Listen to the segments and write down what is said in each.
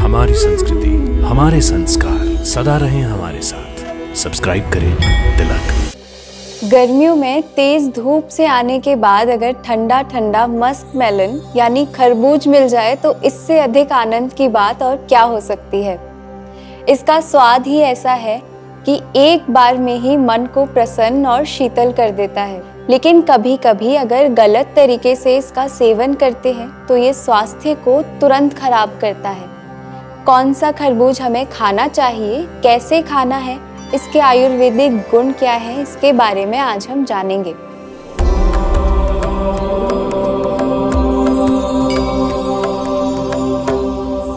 हमारी संस्कृति, हमारे संस्कार सदा रहें हमारे साथ। सब्सक्राइब करें तिलक। गर्मियों में तेज धूप से आने के बाद अगर ठंडा ठंडा मस्क मेलन यानी खरबूज मिल जाए तो इससे अधिक आनंद की बात और क्या हो सकती है। इसका स्वाद ही ऐसा है कि एक बार में ही मन को प्रसन्न और शीतल कर देता है। लेकिन कभी कभी अगर गलत तरीके से इसका सेवन करते हैं तो ये स्वास्थ्य को तुरंत खराब करता है। कौन सा खरबूज हमें खाना चाहिए, कैसे खाना है, इसके आयुर्वेदिक गुण क्या है, इसके बारे में आज हम जानेंगे।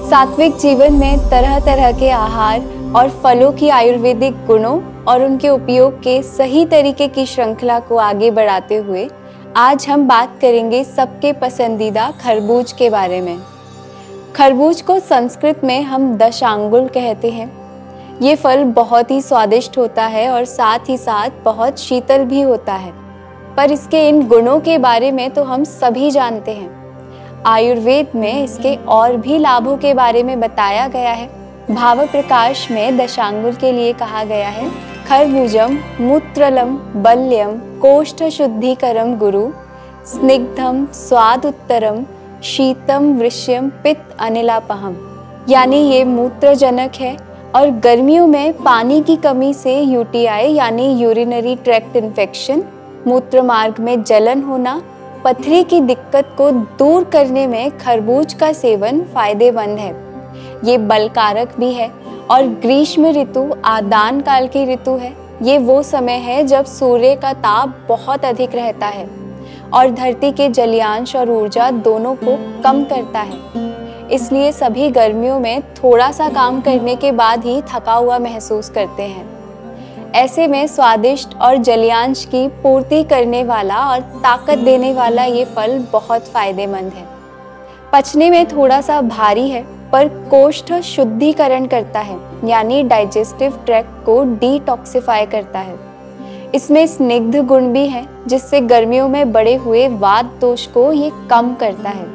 सात्विक जीवन में तरह तरह के आहार और फलों की आयुर्वेदिक गुणों और उनके उपयोग के सही तरीके की श्रृंखला को आगे बढ़ाते हुए आज हम बात करेंगे सबके पसंदीदा खरबूज के बारे में। खरबूज को संस्कृत में हम दशांगुल कहते हैं। ये फल बहुत ही स्वादिष्ट होता है और साथ ही साथ बहुत शीतल भी होता है। पर इसके इन गुणों के बारे में तो हम सभी जानते हैं। आयुर्वेद में इसके और भी लाभों के बारे में बताया गया है। भाव प्रकाश में दशांगुल के लिए कहा गया है, खरबूजम मूत्रलम बल्यम कोष्ठ शुद्धिकरम गुरु स्निग्धम स्वाद उत्तरम शीतम वृष्यम पित्त अनिलापहम। यानी ये मूत्रजनक है और गर्मियों में पानी की कमी से यूटीआई यानी यूरिनरी ट्रैक्ट इन्फेक्शन, मूत्र मार्ग में जलन होना, पथरी की दिक्कत को दूर करने में खरबूज का सेवन फायदेमंद है। ये बलकारक भी है और ग्रीष्म ऋतु आदान काल की ऋतु है। ये वो समय है जब सूर्य का ताप बहुत अधिक रहता है और धरती के जलीयांश और ऊर्जा दोनों को कम करता है। इसलिए सभी गर्मियों में थोड़ा सा काम करने के बाद ही थका हुआ महसूस करते हैं। ऐसे में स्वादिष्ट और जलीयांश की पूर्ति करने वाला और ताकत देने वाला ये फल बहुत फायदेमंद है। पचने में थोड़ा सा भारी है पर कोष्ठ शुद्धिकरण करता है यानी डाइजेस्टिव ट्रैक्ट को डिटॉक्सिफाई करता है। इसमें स्निग्ध गुण भी है जिससे गर्मियों में बढ़े हुए वात दोष को ये कम करता है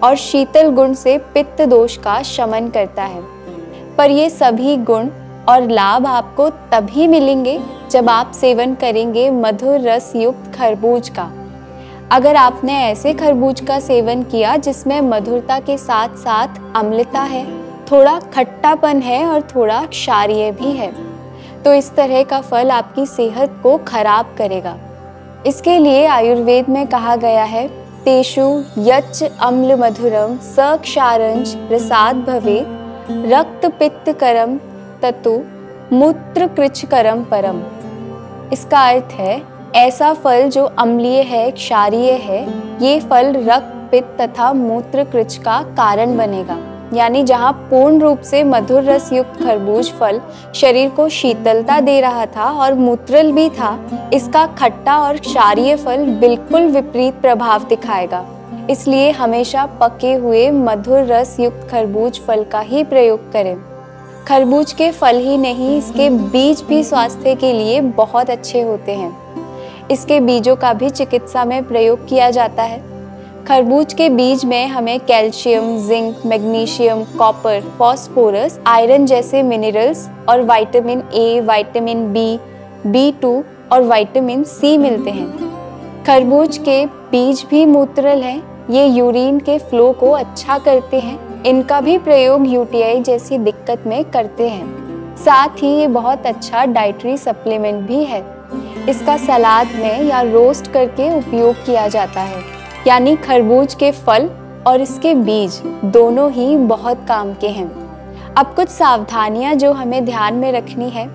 और शीतल गुण से पित्त दोष का शमन करता है। पर ये सभी गुण और लाभ आपको तभी मिलेंगे जब आप सेवन करेंगे मधुर रस युक्त खरबूज का। अगर आपने ऐसे खरबूज का सेवन किया जिसमें मधुरता के साथ साथ अम्लता है, थोड़ा खट्टापन है और थोड़ा क्षारीय भी है, तो इस तरह का फल आपकी सेहत को खराब करेगा। इसके लिए आयुर्वेद में कहा गया है, तेषु यच्च अम्ल मधुरम स क्षारंच रसाद भवेत् रक्त पित्त करम ततु मूत्र कृच्छ करम परम। इसका अर्थ है ऐसा फल जो अम्लीय है, क्षारीय है, ये फल रक्त पित्त तथा मूत्र कृच्छ का कारण बनेगा। यानी जहाँ पूर्ण रूप से मधुर रस युक्त खरबूज फल शरीर को शीतलता दे रहा था और मूत्रल भी था, इसका खट्टा और क्षारीय फल बिल्कुल विपरीत प्रभाव दिखाएगा। इसलिए हमेशा पके हुए मधुर रस युक्त खरबूज फल का ही प्रयोग करें। खरबूज के फल ही नहीं, इसके बीज भी स्वास्थ्य के लिए बहुत अच्छे होते हैं। इसके बीजों का भी चिकित्सा में प्रयोग किया जाता है। खरबूज के बीज में हमें calcium, zinc, magnesium, copper, phosphorus, iron जैसे मिनरल्स और vitamin A, vitamin B, B2 और विटामिन सी मिलते हैं। खरबूज के बीज भी मूत्रल हैं। ये यूरिन के फ्लो को अच्छा करते हैं। इनका भी प्रयोग यूटीआई जैसी दिक्कत में करते हैं। साथ ही ये बहुत अच्छा डाइटरी सप्लीमेंट भी है। इसका सलाद में या रोस्ट करके उपयोग किया जाता है। यानी खरबूज के फल और इसके बीज दोनों ही बहुत काम के हैं। अब कुछ सावधानियां जो हमें ध्यान में रखनी है।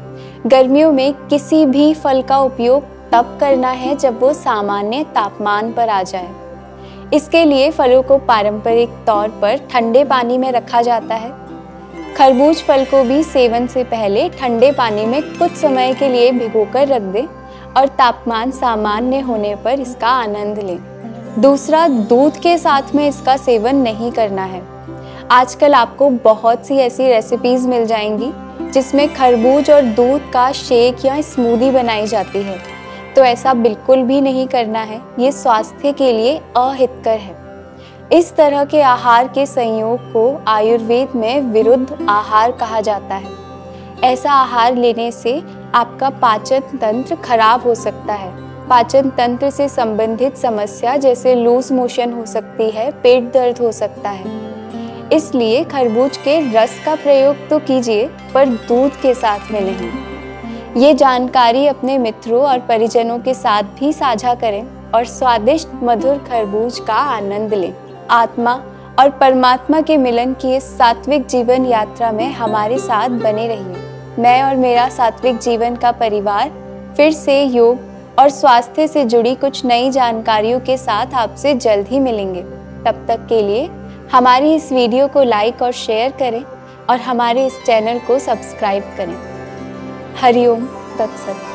गर्मियों में किसी भी फल का उपयोग तब करना है जब वो सामान्य तापमान पर आ जाए। इसके लिए फलों को पारंपरिक तौर पर ठंडे पानी में रखा जाता है। खरबूज फल को भी सेवन से पहले ठंडे पानी में कुछ समय के लिए भिगोकर रख दें और तापमान सामान्य होने पर इसका आनंद लें। दूसरा, दूध के साथ में इसका सेवन नहीं करना है। आजकल आपको बहुत सी ऐसी रेसिपीज मिल जाएंगी जिसमें खरबूज और दूध का शेक या स्मूदी बनाई जाती है, तो ऐसा बिल्कुल भी नहीं करना है। ये स्वास्थ्य के लिए अहितकर है। इस तरह के आहार के संयोग को आयुर्वेद में विरुद्ध आहार कहा जाता है। ऐसा आहार लेने से आपका पाचन तंत्र खराब हो सकता है। पाचन तंत्र से संबंधित समस्या जैसे लूज मोशन हो सकती है, पेट दर्द हो सकता है। इसलिए खरबूज के रस का प्रयोग तो कीजिए, पर दूध के साथ में नहीं। ये जानकारी अपने मित्रों और परिजनों के साथ भी साझा करें और स्वादिष्ट मधुर खरबूज का आनंद लें। आत्मा और परमात्मा के मिलन की इस सात्विक जीवन यात्रा में हमारे साथ बने रहिए। मैं और मेरा सात्विक जीवन का परिवार फिर से योग और स्वास्थ्य से जुड़ी कुछ नई जानकारियों के साथ आपसे जल्द ही मिलेंगे। तब तक के लिए हमारी इस वीडियो को लाइक और शेयर करें और हमारे इस चैनल को सब्सक्राइब करें। हरिओम तत्सत।